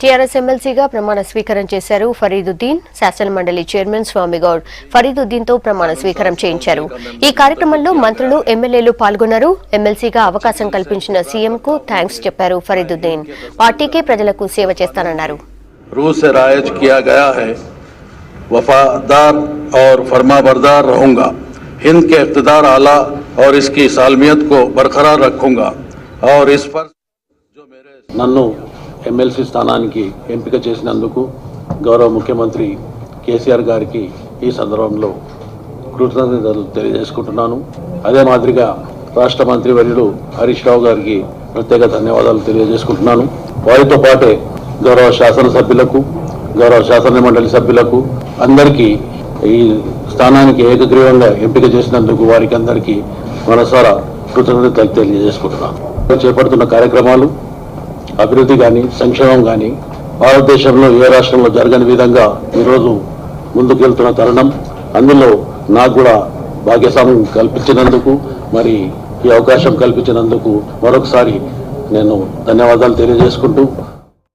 TRS ఎమ్మెల్సీగా ప్రమాణ స్వీకారం చేశారు ఫరీదుద్దీన్. శాసన మండలి చైర్మన్ స్వామిగౌడ్ ఫరీదుద్దీన్ తో ప్రమాణ స్వీకారం చేయించారు. ఈ కార్యక్రమంలో మంత్రులు, ఎమ్మెల్యేలు పాల్గొన్నారు. ఎమ్మెల్సీగా అవకాశం కల్పించిన సీఎంకు థ్యాంక్స్ చెప్పారు ఫరీదుద్దీన్. పార్టీకే ప్రజలకు సేవ చేస్తానన్నారు. रूह से रायज किया गया है, वफादार और फरमाबरदार रहूंगा, हिंद के इख्तिदार आला और इसकी सालमियत को बरकरार रखूंगा और इस पर जो मेरे నన్ను ఎమ్మెల్సీ స్థానానికి ఎంపిక చేసినందుకు గౌరవ ముఖ్యమంత్రి కేసీఆర్ గారికి ఈ సందర్భంలో కృతజ్ఞతలు తెలియజేసుకుంటున్నాను. అదే మాదిరిగా రాష్ట్ర మంత్రివర్యుడు హరీష్ రావు గారికి ప్రత్యేక ధన్యవాదాలు తెలియజేసుకుంటున్నాను. వారితో పాటే గౌరవ శాసనసభ్యులకు, గౌరవ శాసన మండలి సభ్యులకు అందరికీ ఈ స్థానానికి ఏకగ్రీవంగా ఎంపిక చేసినందుకు వారికి అందరికీ మనసారా కృతజ్ఞతలు తెలియజేసుకుంటున్నాను. చేపడుతున్న కార్యక్రమాలు అభివృద్ధి కానీ, సంక్షేమం కానీ భారతదేశంలో ఏ రాష్ట్రంలో జరగని విధంగా ఈరోజు ముందుకెళ్తున్న తరుణం. అందులో నాకు కూడా భాగ్యస్వామ్యం కల్పించినందుకు, మరి ఈ అవకాశం కల్పించినందుకు మరొకసారి నేను ధన్యవాదాలు తెలియజేసుకుంటూ